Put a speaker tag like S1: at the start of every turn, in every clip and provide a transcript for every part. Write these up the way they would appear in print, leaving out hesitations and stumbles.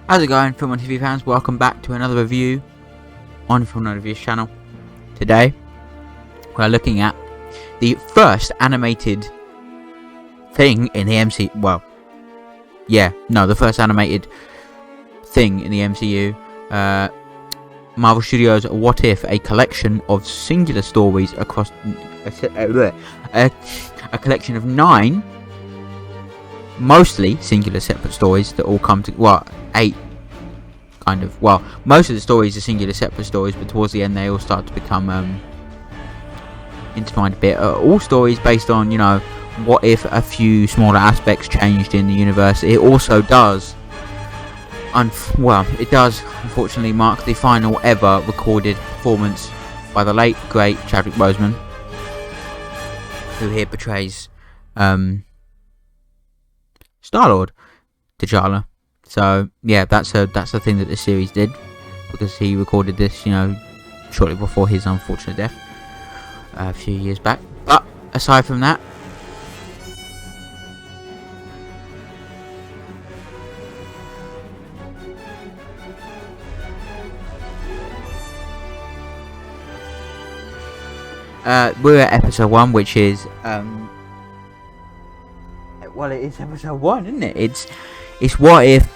S1: How's it going, Film and TV fans? Welcome back to another review on Film and Reviews channel. Today, we're looking at the first animated thing in the MCU. The first animated thing in the MCU. Marvel Studios' What If, a collection of singular stories across a collection of 9 mostly singular separate stories that all come to 8 most of the stories are singular separate stories, but towards the end they all start to become intertwined a bit. All stories based on, what if a few smaller aspects changed in the universe. It also does unfortunately mark the final ever recorded performance by the late great Chadwick Boseman, who here portrays Star-Lord, T'Challa. So yeah, that's the thing that this series did, because he recorded this, shortly before his unfortunate death a few years back. But aside from that, we're at episode 1, which is it is episode 1, isn't it? It's what if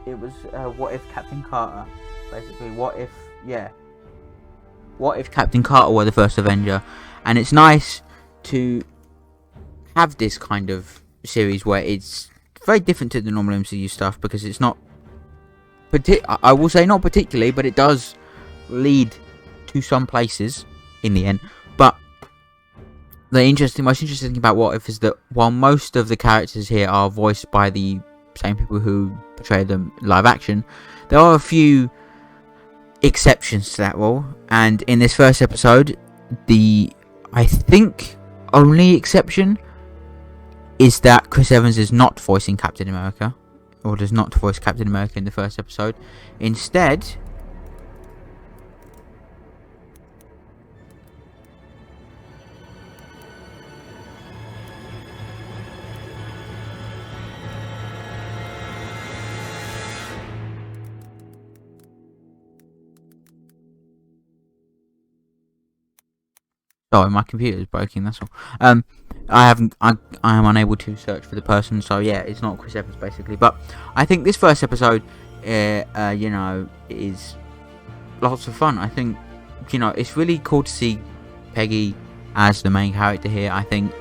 S1: it was what if Captain Carter, basically. What if Captain Carter were the first Avenger? And it's nice to have this kind of series where it's very different to the normal MCU stuff, because it's not I will say not particularly, but it does lead to some places in the end. But the most interesting thing about What If is that while most of the characters here are voiced by the same people who portray them live action, there are a few exceptions to that rule. And in this first episode, I think only exception is that Chris Evans is not voicing Captain America, or does not voice Captain America in the first episode. Instead, sorry, my computer is breaking, that's all. I am unable to search for the person, so yeah, it's not Chris Evans basically. But I think this first episode is lots of fun. I think, it's really cool to see Peggy as the main character here, I think.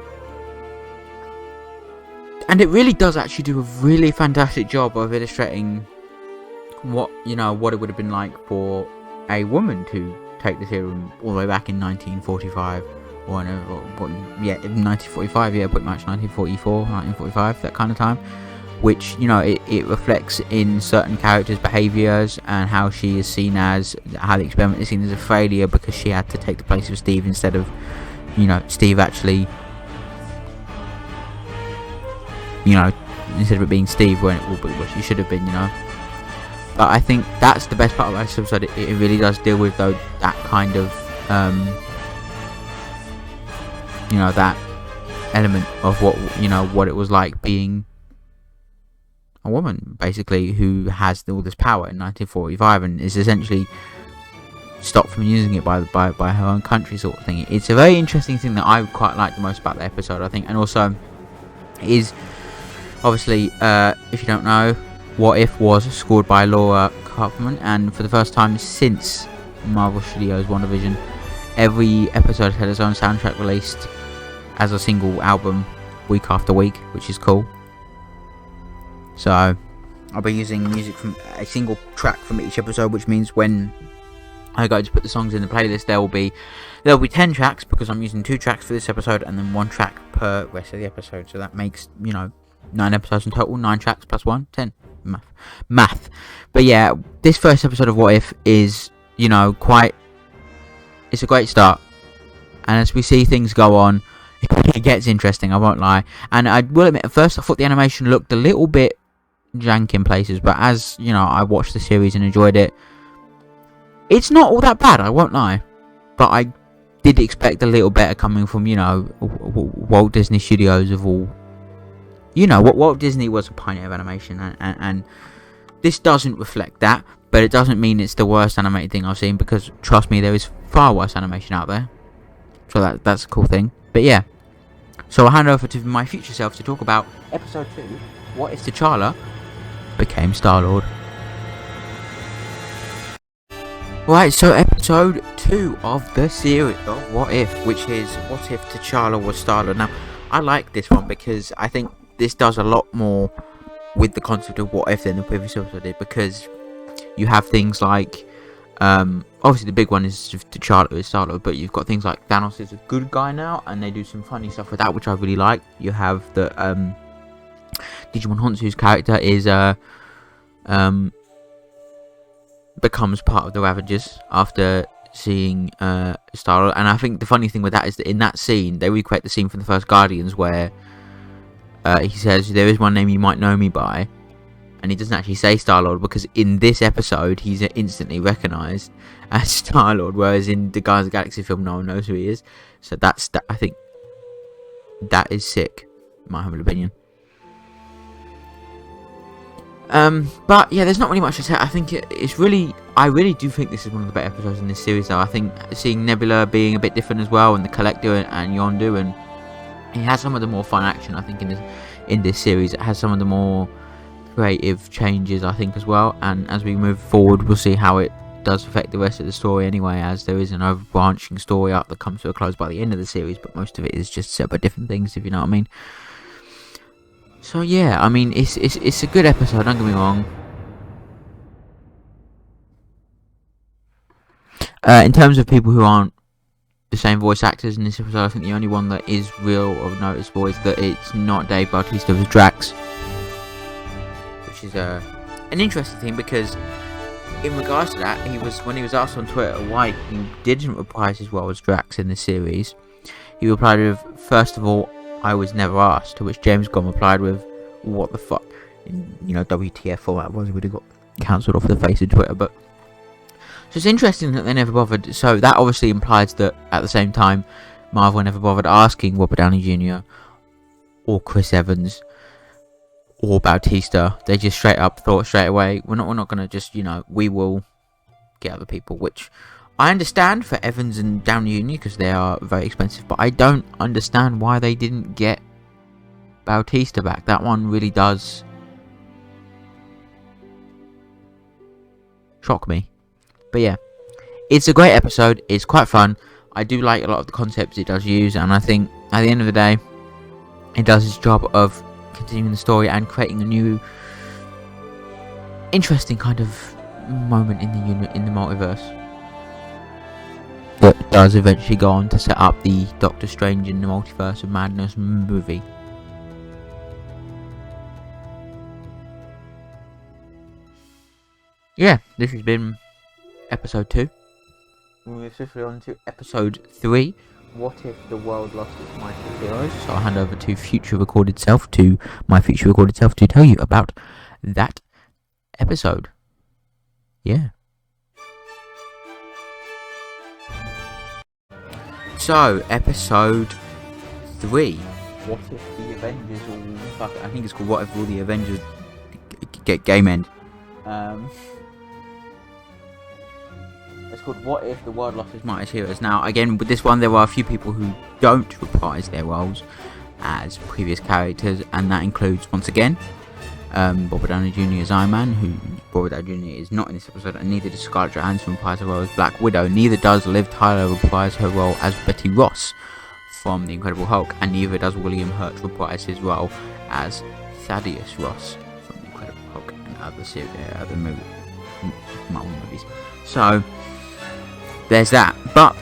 S1: And it really does actually do a really fantastic job of illustrating what it would have been like for a woman to take the serum all the way back in 1945, or 1945, pretty much 1944, 1945, that kind of time, which, it reflects in certain characters' behaviours, and how she is seen as, how the experiment is seen as a failure, because she had to take the place of Steve instead of, Steve actually, instead of it being Steve when it will be what she should have been, But I think that's the best part of this episode. It really does deal with that kind of that element of what it was like being a woman, basically, who has all this power in 1945 and is essentially stopped from using it by her own country, sort of thing. It's a very interesting thing that I quite like the most about the episode, I think. And also is, obviously, if you don't know, What If was scored by Laura Kaufman, and for the first time since Marvel Studios' WandaVision, every episode had its own soundtrack released as a single album week after week, which is cool. So I'll be using music from a single track from each episode, which means when I go to put the songs in the playlist. There will be 10 tracks because I'm using 2 tracks for this episode and then 1 track per rest of the episode. So that makes 9 episodes in total. 9 tracks plus 1, 10. Math. But yeah, this first episode of What If is it's a great start. And as we see things go on, it gets interesting. I won't lie. And I will admit, at first I thought the animation looked a little bit jank in places, but as I watched the series and enjoyed it, it's not all that bad, I won't lie. But I did expect a little better coming from, Walt Disney Studios of all. Walt Disney was a pioneer of animation, and this doesn't reflect that, but it doesn't mean it's the worst animated thing I've seen, because, trust me, there is far worse animation out there. So that's a cool thing. But yeah, so I'll hand over to my future self to talk about Episode 2, What If T'Challa Became Star-Lord. Right, so Episode 2 of the series of What If, which is What If T'Challa Was Star-Lord. Now, I like this one because I think this does a lot more with the concept of What If than the previous episode did, because you have things like, obviously the big one is T'Challa is Star-Lord, but you've got things like Thanos is a good guy now, and they do some funny stuff with that, which I really like. You have the, Digimon Honsu's character is, becomes part of the Ravagers after seeing Star-Lord, and I think the funny thing with that is that in that scene they recreate the scene from the first Guardians where he says, "There is one name you might know me by," and he doesn't actually say Star-Lord, because in this episode he's instantly recognised as Star-Lord, whereas in the Guardians of the Galaxy film no one knows who he is. So I think that is sick, in my humble opinion. But yeah, there's not really much to say. I think I really do think this is one of the better episodes in this series, though. I think seeing Nebula being a bit different as well, and the Collector and Yondu, and he has some of the more fun action, I think, in this series. It has some of the more creative changes, I think, as well. And as we move forward, we'll see how it does affect the rest of the story anyway, as there is an overbranching story arc that comes to a close by the end of the series, but most of it is just set by different things, if you know what I mean. So yeah, I mean, it's a good episode, don't get me wrong. In terms of people who aren't the same voice actors in this episode, I think the only one that is real or noticeable is that it's not Dave Bautista as Drax, which is an interesting thing, because in regards to that, when he was asked on Twitter why he didn't reprise his role as Drax in the series, he replied with, "First of all, I was never asked," to which James Gunn replied with, "What the fuck?" In, WTF format, was he would have got cancelled off the face of Twitter. But so it's interesting that they never bothered. So that obviously implies that at the same time, Marvel never bothered asking Robert Downey Jr. or Chris Evans or Bautista. They just straight up thought straight away, we're not gonna just, we will get other people, which I understand for Evans and Downey Jr. because they are very expensive, but I don't understand why they didn't get Bautista back. That one really does shock me. But yeah, it's a great episode. It's quite fun. I do like a lot of the concepts it does use, and I think at the end of the day, it does its job of continuing the story and creating a new, interesting kind of moment in the multiverse that does eventually go on to set up the Doctor Strange in the Multiverse of Madness movie. Yeah, this has been episode 2. We're swiftly on to episode 3. What if the world lost its mighty heroes? So I'll hand over to my future recorded self to tell you about that episode. Yeah. So, episode 3. What if the Avengers all... I think it's called What if all the Avengers get game end. It's called What If the World Lost Its Mightiest Heroes. Now, again, with this one, there are a few people who don't reprise their roles as previous characters, and that includes, once again, Robert Downey Jr. as Iron Man, who Robert Downey Jr. is not in this episode, and neither does Scarlett Johansson reprise her role as Black Widow, neither does Liv Tyler reprise her role as Betty Ross from The Incredible Hulk, and neither does William Hurt reprise his role as Thaddeus Ross from The Incredible Hulk and other Marvel movies. So, there's that. But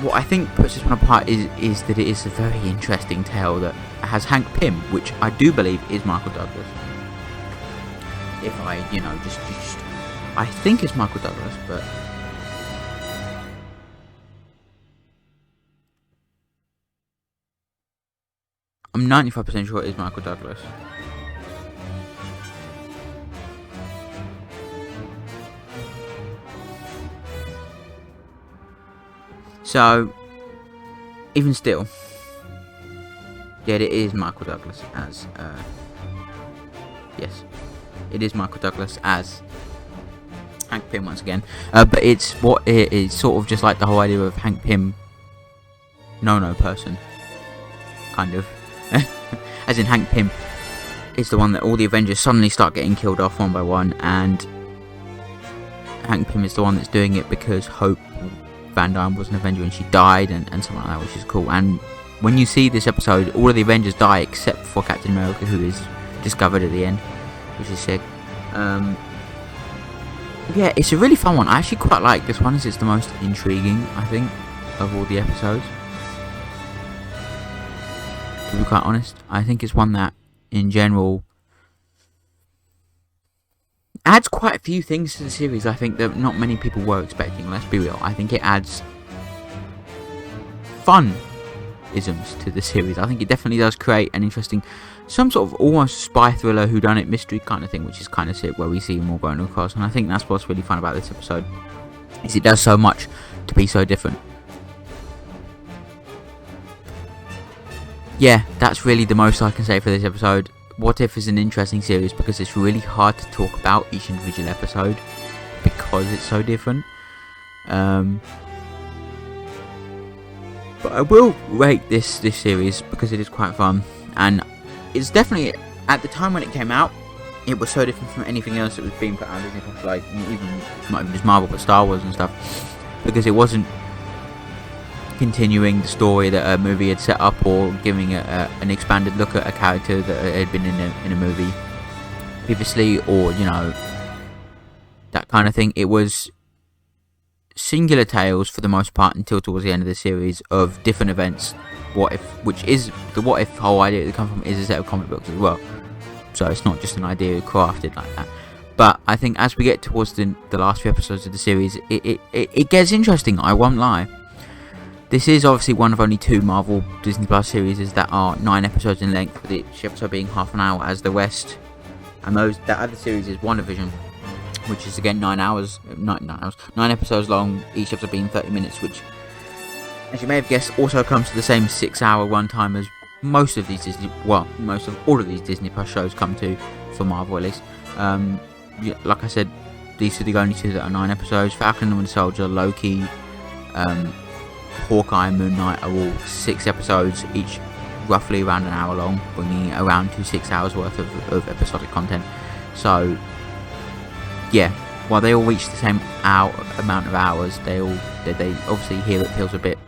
S1: what I think puts this one apart is that it is a very interesting tale that has Hank Pym, which I do believe is Michael Douglas. If I, just I think it's Michael Douglas, but I'm 95% sure it is Michael Douglas. So, even still, yeah, it is Michael Douglas as, yes, it is Michael Douglas as Hank Pym once again, but it's sort of just like the whole idea of Hank Pym, no person, kind of, as in Hank Pym is the one that all the Avengers suddenly start getting killed off one by one, and Hank Pym is the one that's doing it because Hope Van Dyne was an Avenger and she died, and something like that, which is cool. And when you see this episode, all of the Avengers die except for Captain America, who is discovered at the end, which is sick. Yeah, it's a really fun one. I actually quite like this one, as it's the most intriguing, I think, of all the episodes. To be quite honest, I think it's one that, in general, adds quite a few things to the series, I think, that not many people were expecting, let's be real. I think it adds fun-isms to the series. I think it definitely does create an interesting, some sort of almost spy thriller, whodunit mystery kind of thing, which is kind of sick, where we see more going across. And I think that's what's really fun about this episode, is it does so much to be so different. Yeah, that's really the most I can say for this episode. What If is an interesting series because it's really hard to talk about each individual episode because it's so different. But I will rate this series because it is quite fun, and it's definitely, at the time when it came out, it was so different from anything else that was being put out on Disney Plus, like even not even just Marvel but Star Wars and stuff, because it wasn't continuing the story that a movie had set up or giving an expanded look at a character that had been in a movie previously, or that kind of thing. It was singular tales for the most part until towards the end of the series of different events. Which is the What If whole idea that come from, is a set of comic books as well, so it's not just an idea crafted like that. But I think as we get towards the last few episodes of the series, it gets interesting, I won't lie. This is obviously one of only 2 Marvel Disney Plus series that are 9 episodes in length, with each episode being half an hour, as the rest, and that other series is WandaVision, which is again 9 episodes long, each episode being 30 minutes, which, as you may have guessed, also comes to the same 6-hour runtime as most of all of these Disney Plus shows come to, for Marvel at least. Like I said, these are the only 2 that are 9 episodes. Falcon and the Winter Soldier, Loki, Hawkeye and Moon Knight are all 6 episodes, each roughly around an hour long, bringing around to 6 hours worth of episodic content. So yeah, while they all reach the same amount of hours, they obviously here it feels a bit,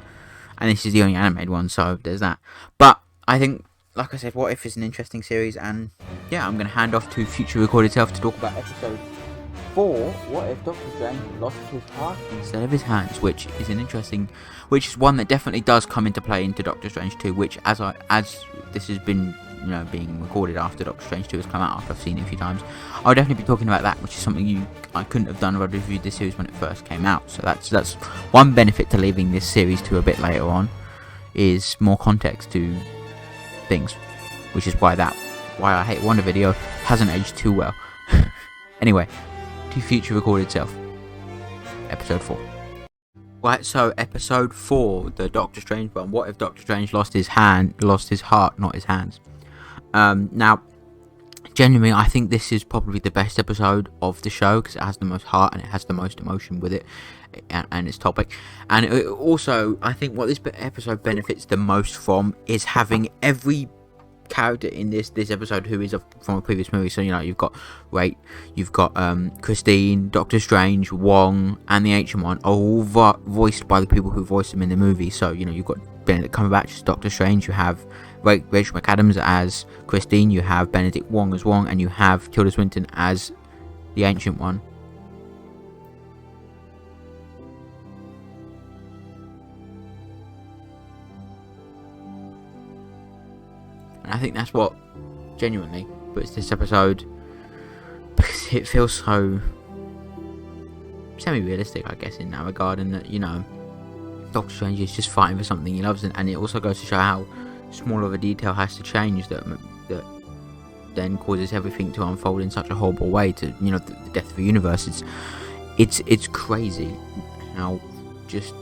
S1: and this is the only animated one, so there's that. But I think, like I said, What If is an interesting series, and yeah, I'm going to hand off to Future Recorded Self to talk about episode 4, What If Doctor Strange lost his heart instead of his hands, which is one that definitely does come into play into Doctor Strange 2, which as this has been being recorded after Doctor Strange 2 has come out, after I've seen it a few times, I'll definitely be talking about that, which is something I couldn't have done if I'd reviewed this series when it first came out. So that's one benefit to leaving this series to a bit later on, is more context to things, which is why I Hate Wonder video hasn't aged too well. Anyway, to Future Recorded Self, episode 4. Right, so episode 4, the Doctor Strange one. What if Doctor Strange lost his heart, not his hands? Now, genuinely, I think this is probably the best episode of the show because it has the most heart and it has the most emotion with it and its topic. And it also, I think what this episode benefits the most from is having every character in this episode who is from a previous movie. So you've got you've got Christine, Doctor Strange, Wong, and the Ancient One are all voiced by the people who voiced them in the movie. So you've got Benedict Cumberbatch as Doctor Strange, you have Rachel McAdams as Christine, you have Benedict Wong as Wong, and you have Tilda Swinton as the Ancient One. And I think that's what genuinely puts this episode, because it feels so semi-realistic, I guess, in that regard, and that, Doctor Strange is just fighting for something he loves, and it also goes to show how small of a detail has to change that then causes everything to unfold in such a horrible way to, the death of the universe. It's crazy how just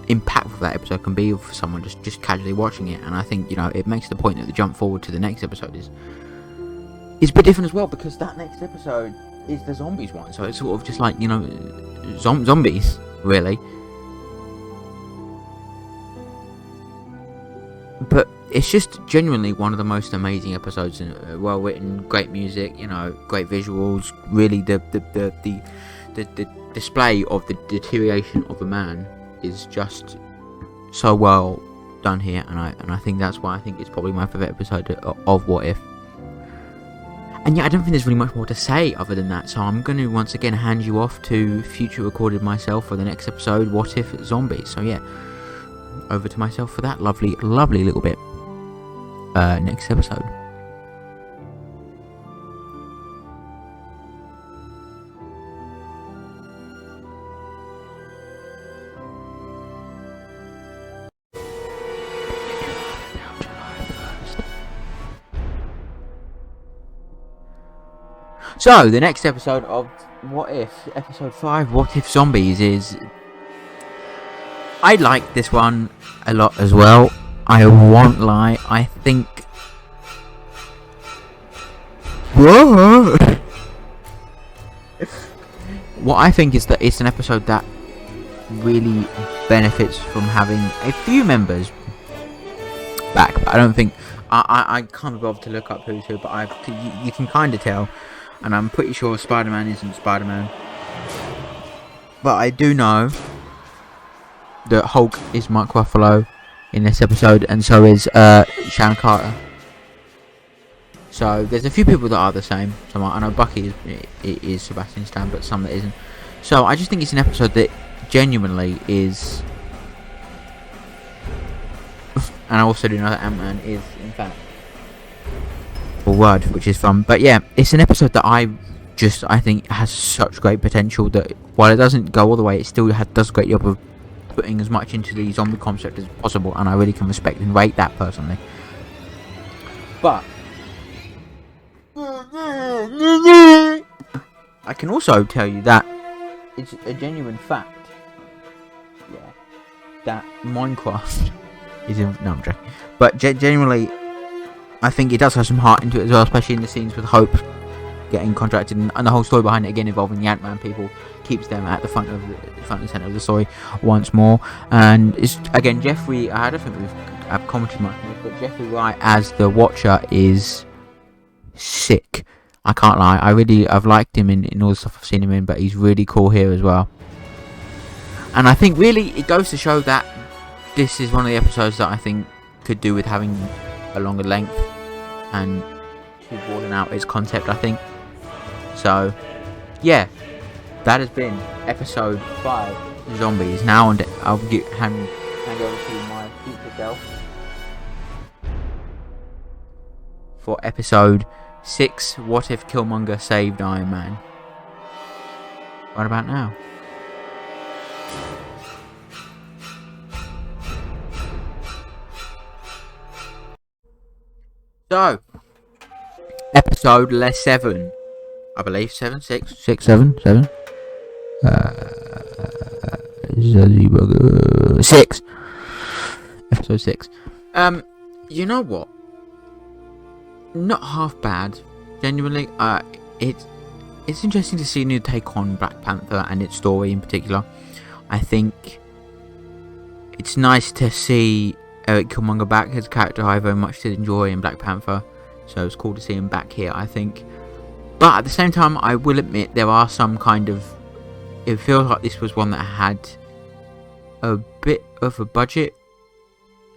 S1: impactful that episode can be for someone just casually watching it. And I think, it makes the point that the jump forward to the next episode is a bit different as well, because that next episode is the zombies one, so it's sort of just like, zombies, really. But it's just genuinely one of the most amazing episodes, well written, great music, great visuals. Really, the display of the deterioration of a man is just so well done here, and I think that's why I think it's probably my favourite episode of What If. And yeah, I don't think there's really much more to say other than that, so I'm going to once again hand you off to future recorded myself for the next episode, What If Zombies. So yeah, over to myself for that lovely little bit. Next episode. So, the next episode of What If, episode 5, What If Zombies, is... I like this one a lot as well. I won't lie, I think... Whoa! What I think is that it's an episode that really benefits from having a few members back. But I don't think... I can't be bothered to look up who's who, but you can kind of tell. And I'm pretty sure Spider-Man isn't Spider-Man. But I do know that Hulk is Mark Ruffalo in this episode, and so is Sharon Carter. So there's a few people that are the same. Some I know Bucky is Sebastian Stan, but some that isn't. So I just think it's an episode that genuinely is... And I also do know that Ant-Man is, in fact, word, which is fun. But yeah, it's an episode that I think has such great potential that while it doesn't go all the way, it still does a great job of putting as much into the zombie concept as possible, and I really can respect and rate that personally. But I can also tell you that it's a genuine fact, that Minecraft is in... No, I'm joking. But genuinely, I think it does have some heart into it as well, especially in the scenes with Hope getting contracted, and the whole story behind it, again involving the Ant-Man people, keeps them at the front and centre of the story once more. And it's, again, Jeffrey, I don't think I've commented much on this, but Jeffrey Wright as the Watcher is sick. I can't lie, I've liked him in all the stuff I've seen him in, but he's really cool here as well. And I think really it goes to show that this is one of the episodes that I think could do with having a longer length and to broaden out its concept, I think. So yeah, that has been episode 5, Zombies. Now I'll hand over to my future self for episode 6, What If Killmonger Saved Iron Man. Right about now. So, episode 7, I believe, 7, 6, 6, 7, 7, 6, episode 6, you know what, not half bad, genuinely. It's interesting to see a new take on Black Panther and its story in particular. I think it's nice to see Eric Killmonger back, his character I very much did enjoy in Black Panther, so it's cool to see him back here, I think. But at the same time, I will admit there are some kind of... It feels like this was one that had a bit of a budget,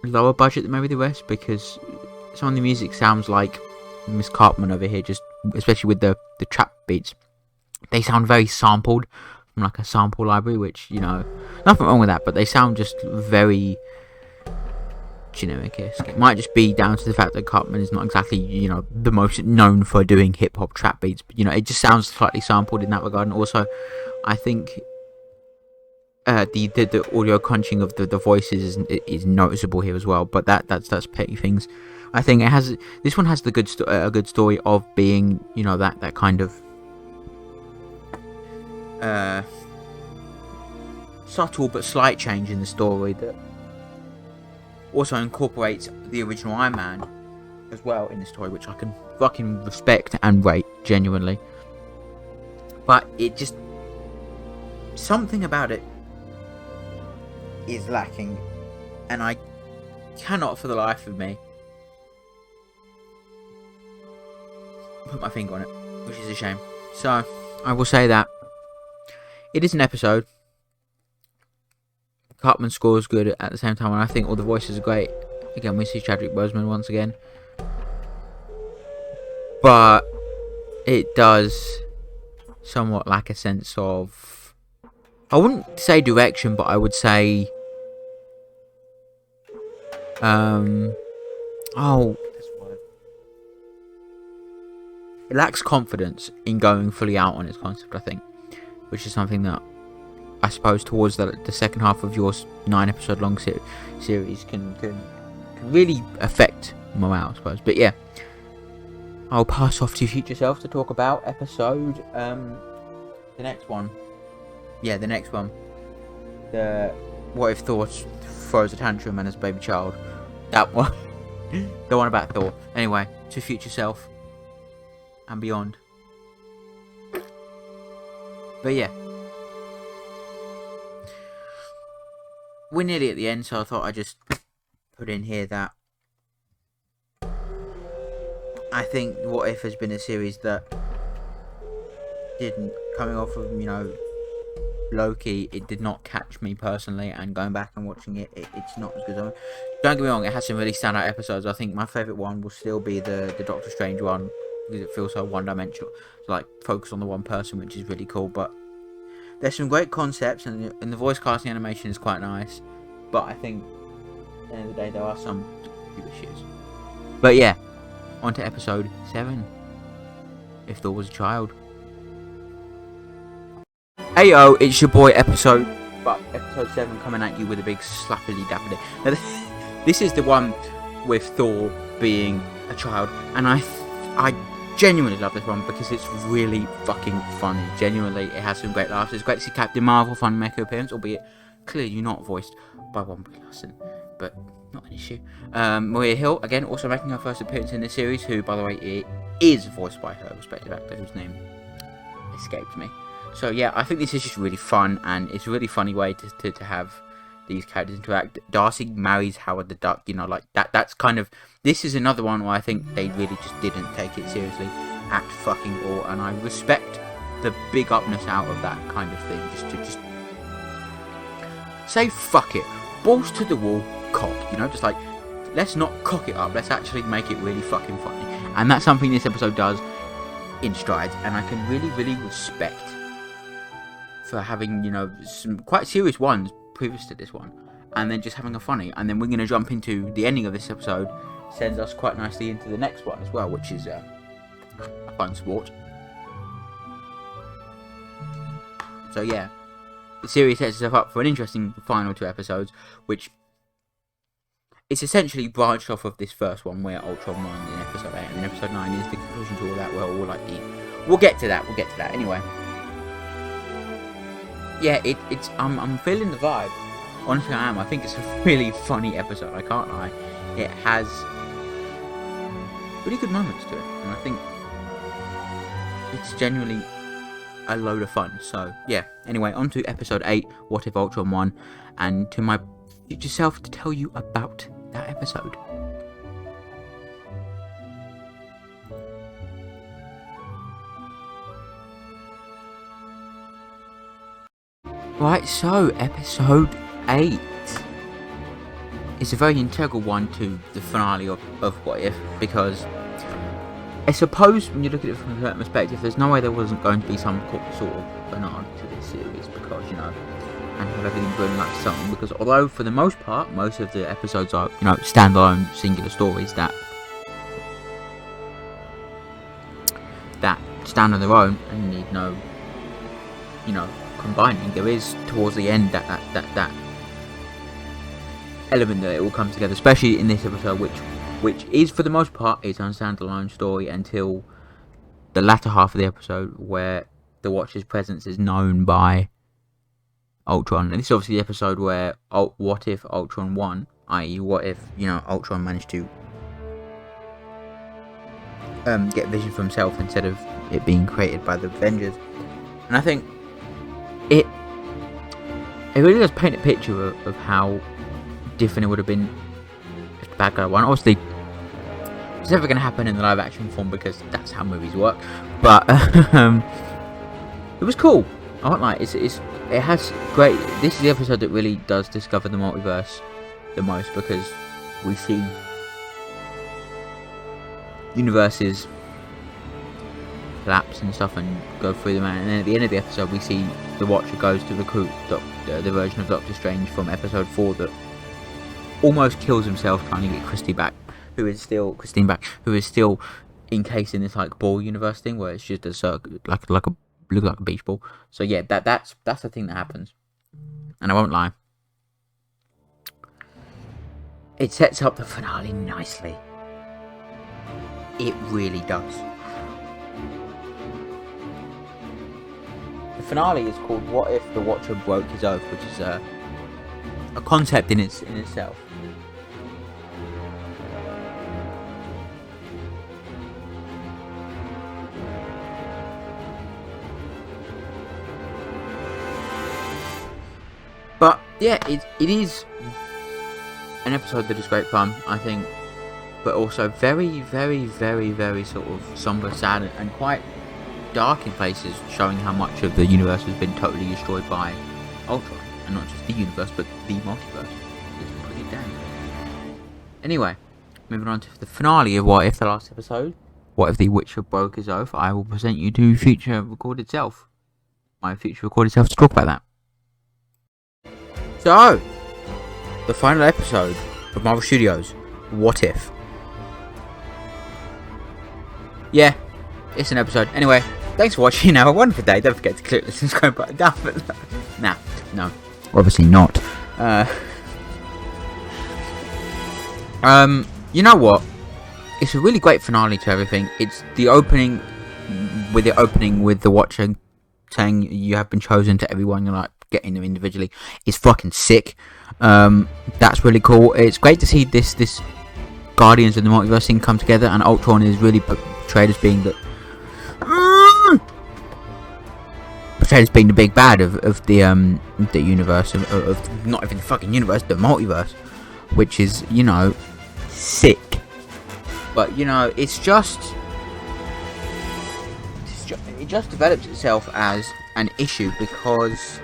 S1: lower budget than maybe the rest, because some of the music sounds like Miss Cartman over here, just especially with the trap beats. They sound very sampled from like a sample library, which, nothing wrong with that, but they sound just very generic-esque. It might just be down to the fact that Cartman is not exactly, the most known for doing hip-hop trap beats. But, it just sounds slightly sampled in that regard. And also, I think the audio crunching of the voices is noticeable here as well. But that's petty things. I think this one has a good story of being, that kind of subtle but slight change in the story that also incorporates the original Iron Man as well in the story, which I can fucking respect and rate genuinely. But it just, something about it is lacking, and I cannot for the life of me put my finger on it, which is a shame. So I will say that it is an episode. Cartman's score is good at the same time, and I think all the voices are great. Again, we see Chadwick Boseman once again, but it does somewhat lack a sense of, I wouldn't say direction, but I would say it lacks confidence in going fully out on its concept, I think, which is something that I suppose towards the second half of your 9-episode long series can really affect morale, I suppose. But yeah, I'll pass off to Future Self to talk about episode the next one. Yeah, the next one. The what if Thor throws a tantrum and has a baby child. That one. The one about Thor. Anyway, to Future Self and beyond. But yeah, we're nearly at the end, so I thought I'd just put in here that I think What If has been a series that didn't, coming off of, Loki, it did not catch me personally, and going back and watching it, it's not as good. Don't get me wrong, it has some really standout episodes. I think my favourite one will still be the Doctor Strange one, because it feels so one-dimensional, like focus on the one person, which is really cool. But there's some great concepts, and the voice casting animation is quite nice, but I think at the end of the day there are some issues. But yeah, on to episode 7, If Thor Was a Child. Ayo, it's your boy episode 7 coming at you with a big slappily dappily. Now, this is the one with Thor being a child, and I genuinely love this one because it's really fucking funny. Genuinely, it has some great laughs. It's great to see Captain Marvel finally make her appearance, albeit clearly not voiced by one Brie Larson, but not an issue. Maria Hill, again, also making her first appearance in this series, who, by the way, is voiced by her respective actor, whose name escaped me. So yeah, I think this is just really fun, and it's a really funny way to have these characters interact. Darcy marries Howard the Duck, like that's kind of, this is another one where I think they really just didn't take it seriously at fucking all, and I respect the big upness out of that kind of thing, just say fuck it, balls to the wall, cock, just like, let's not cock it up, let's actually make it really fucking funny. And that's something this episode does in strides, and I can really, really respect for having, some quite serious ones previous to this one, and then just having a funny, and then we're going to jump into the ending of this episode, sends us quite nicely into the next one as well, which is a fun sport. So yeah, the series sets itself up for an interesting final 2 episodes, which it's essentially branched off of this first one where Ultron won in episode 8, and then episode 9 is the conclusion to all that, where all like we'll get to that anyway. Yeah, it's I'm feeling the vibe. Honestly, I am. I think it's a really funny episode. I can't lie. It has really good moments to it, and I think it's genuinely a load of fun. So yeah. Anyway, on to episode 8, What If Ultron Won, and to my future self to tell you about that episode. Right, so episode 8 is a very integral one to the finale of What If, because I suppose when you look at it from a certain perspective, there's no way there wasn't going to be some sort of finale to this series, because, and have everything building up to something. Because although for the most part, most of the episodes are, you know, standalone singular stories that stand on their own and need no, you know, combining, there is towards the end that element that it all comes together, especially in this episode, which is for the most part its own standalone story until the latter half of the episode, where the Watcher's presence is known by Ultron. And this is obviously the episode where what if Ultron won, i.e. what if, you know, Ultron managed to get Vision for himself instead of it being created by the Avengers. And I think it really does paint a picture of how different it would have been if the bad guy won. Obviously, it's never going to happen in the live action form because that's how movies work. But it was cool. I won't lie. It has great. This is the episode that really does discover the multiverse the most, because we see universes collapse and stuff and go through them, and then at the end of the episode we see the Watcher goes to recruit the version of Doctor Strange from episode 4 that almost kills himself trying to get Christine back, who is still encased in this like ball universe thing where it's just a circle, look like a beach ball. So yeah, that's the thing that happens, and I won't lie, it sets up the finale nicely. It really does. The finale is called "What If the Watcher Broke His Oath," which is a concept in itself. But yeah, it is an episode that is great fun, I think, but also very, very, very, very sort of somber, sad, and quite dark in places, showing how much of the universe has been totally destroyed by Ultron, and not just the universe, but the multiverse. It's pretty damn. Anyway, moving on to the finale of What If, the last episode. What if the Witcher broke his oath? I will present you to future recorded self. My future recorded self to talk about that. So, the final episode of Marvel Studios, What If? Yeah, it's an episode. Anyway, thanks for watching. Have a wonderful day. Don't forget to click the subscribe button down below. No, obviously not. You know what? It's a really great finale to everything. It's the opening with the Watcher saying you have been chosen to everyone. You're like getting them individually. It's fucking sick. That's really cool. It's great to see this Guardians of the Multiverse thing come together, and Ultron is really portrayed as being the big bad of the universe of not even the fucking universe, the multiverse, which is, you know, sick. But you know, it just develops itself as an issue because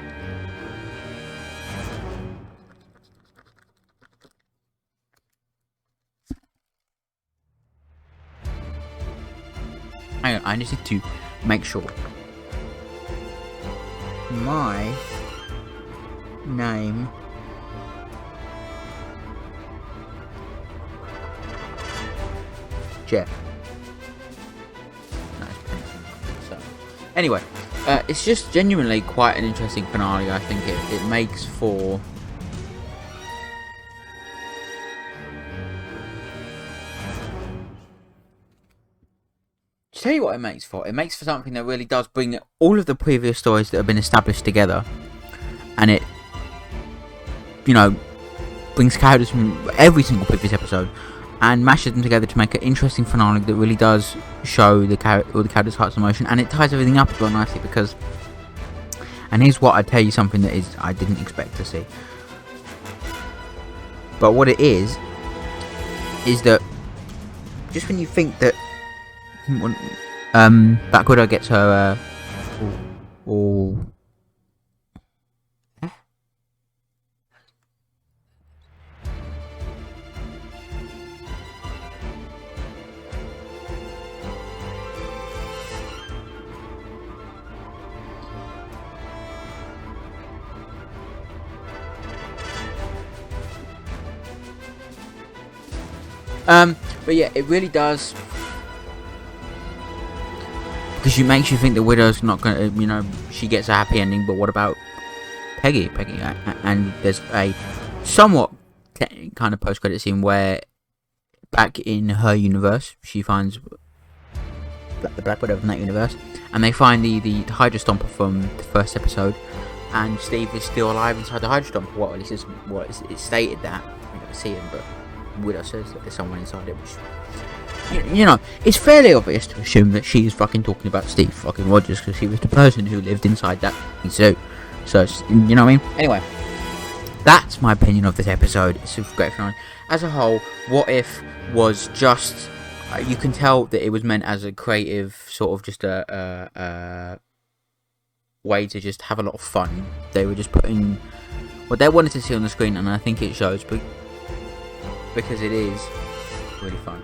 S1: hang on, I just need to make sure my name Jeff. No, so anyway, it's just genuinely quite an interesting finale. I think it makes for to tell you what it makes for. It makes for something that really does bring all of the previous stories that have been established together, and it, you know, brings characters from every single previous episode and mashes them together to make an interesting finale that really does show all the characters' hearts and emotion, and it ties everything up as well nicely. Because, and here's what I tell you, something that is I didn't expect to see, but what it is that just when you think that Black Widow gets her But yeah, it really does, because she makes you think the widow's not gonna, she gets a happy ending, but what about Peggy? And there's a somewhat kind of post-credit scene where, back in her universe, she finds the Black Widow from that universe, and they find the Hydra Stomper from the first episode, and Steve is still alive inside the Hydra Stomper. Well, at least it's stated that. We never see him, but Widow says that there's someone inside it, which, it's fairly obvious to assume that she is fucking talking about Steve fucking Rogers, because he was the person who lived inside that suit. So, you know what I mean? Anyway, that's my opinion of this episode. It's a great film. As a whole, What If was just, you can tell that it was meant as a creative, sort of just a way to just have a lot of fun. They were just putting what they wanted to see on the screen, and I think it shows, because it is really fun.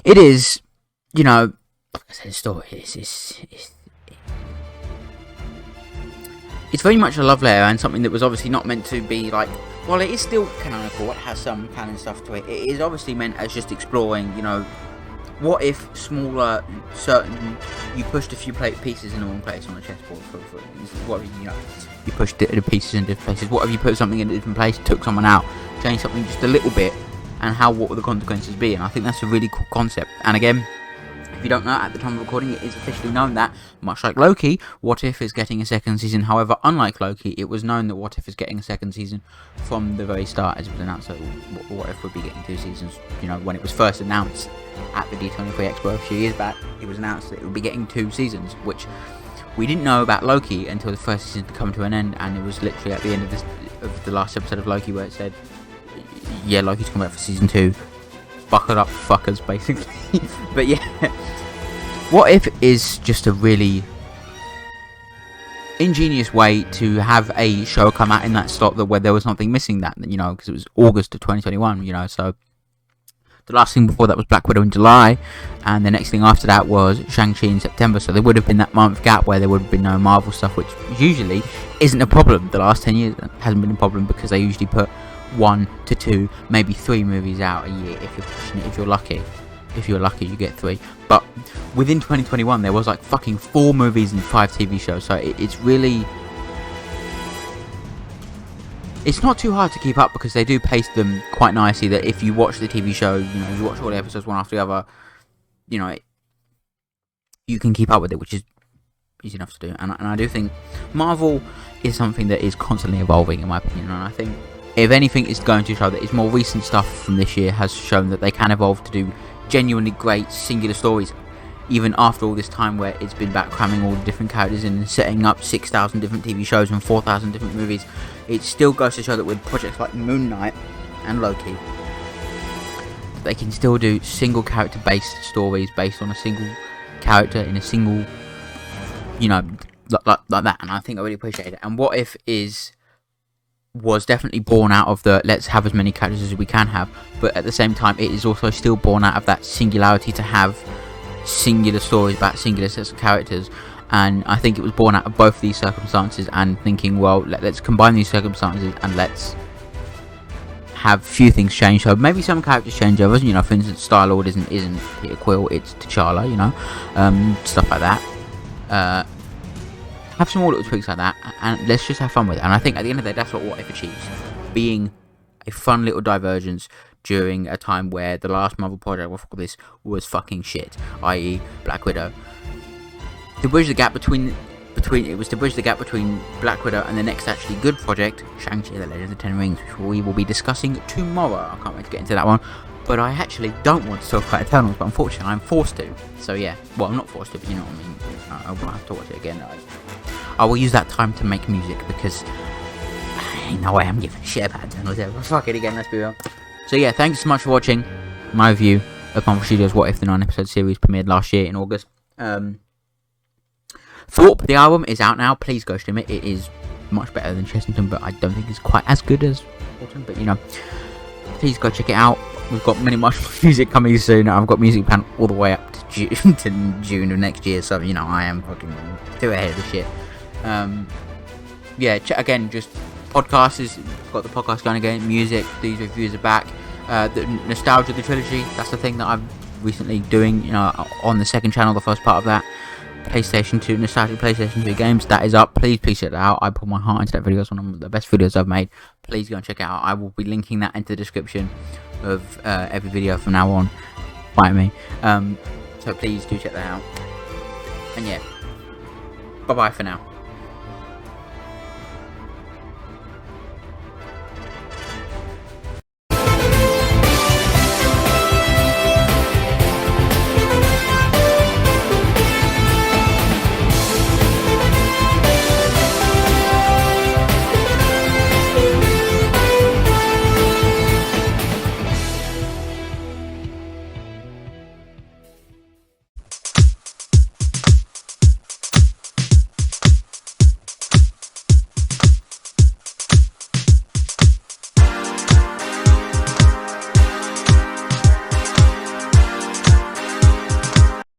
S1: It is, like I said, the story it's very much a love letter, and something that was obviously not meant to be like, well, it is still canonical, it has some canon stuff to it. It is obviously meant as just exploring, what if smaller, certain, you pushed a few pieces in the wrong place on a chessboard, what you pushed the pieces in different places. What if you put something in a different place, took someone out, changed something just a little bit, and what would the consequences be? And I think that's a really cool concept. And again, if you don't know, at the time of recording, it is officially known that, much like Loki, What If is getting a second season. However, unlike Loki, it was known that What If is getting a second season from the very start, as it was announced that What If would be getting 2 seasons. When it was first announced at the D23 Expo a few years back, it was announced that it would be getting 2 seasons, which we didn't know about Loki until the first season had come to an end, and it was literally at the end of the last episode of Loki where it said, yeah, Loki's coming back for season 2. Buckle up, fuckers, basically. But yeah, What If is just a really ingenious way to have a show come out in that slot where there was nothing missing that, because it was August of 2021, so the last thing before that was Black Widow in July, and the next thing after that was Shang-Chi in September, so there would have been that month gap where there would have been no Marvel stuff, which usually isn't a problem. The last 10 years it hasn't been a problem, because they usually put 1 to 2, maybe 3 movies out a year if you're pushing it, if you're lucky. If you're lucky, you get 3. But within 2021, there was like fucking 4 movies and 5 TV shows, so it's really... It's not too hard to keep up, because they do pace them quite nicely, that if you watch the TV show, you watch all the episodes one after the other, you can keep up with it, which is easy enough to do. And I do think Marvel is something that is constantly evolving, in my opinion, and I think if anything, it's going to show that its more recent stuff from this year has shown that they can evolve to do genuinely great singular stories, even after all this time where it's been back cramming all the different characters in and setting up 6,000 different TV shows and 4,000 different movies. It still goes to show that with projects like Moon Knight and Loki, they can still do single character based stories based on a single character in a single, like that, and I think I really appreciate it. And What If was definitely born out of the let's have as many characters as we can have, but at the same time it is also still born out of that singularity to have singular stories about singular sets of characters. And I think it was born out of both these circumstances, and thinking, well, let's combine these circumstances and let's have few things change. So maybe some characters change others, for instance, Star-Lord isn't Peter Quill, it's T'Challa, stuff like that. Have some more little tweaks like that, and let's just have fun with it. And I think at the end of the day, that's what If achieves. Being a fun little divergence, during a time where the last Marvel project before this was fucking shit, i.e. Black Widow. To bridge the gap between Black Widow and the next actually good project, Shang-Chi The Legend of the Ten Rings, which we will be discussing tomorrow. I can't wait to get into that one. But I actually don't want to talk about Eternals, but unfortunately I'm forced to. So yeah, well, I'm not forced to, but you know what I mean. I will have to watch it again. I will use that time to make music, because ain't no way I'm giving a shit about Eternals ever. Fuck it again, let's be real. So yeah, thanks so much for watching my review of Marvel Studios' What If, the 9-episode series premiered last year in August. Thorpe, the album, is out now. Please go stream it. It is much better than Chessington, but I don't think it's quite as good as Autumn. But you know, please go check it out. We've got much more music coming soon. I've got music planned all the way up to June of next year. So you know, I am fucking too ahead of the shit. Yeah, again, just podcasts. Got the podcast going again. Music. These reviews are back. The nostalgia of the trilogy. That's the thing that I'm recently doing. You know, on the second channel, the first part of that. PlayStation 2, nostalgic PlayStation 2 games, that is up. Please check that out. I put my heart into that video. It's one of the best videos I've made. Please go and check it out. I will be linking that into the description of every video from now on. Fight me. So please do check that out. And yeah, bye bye for now.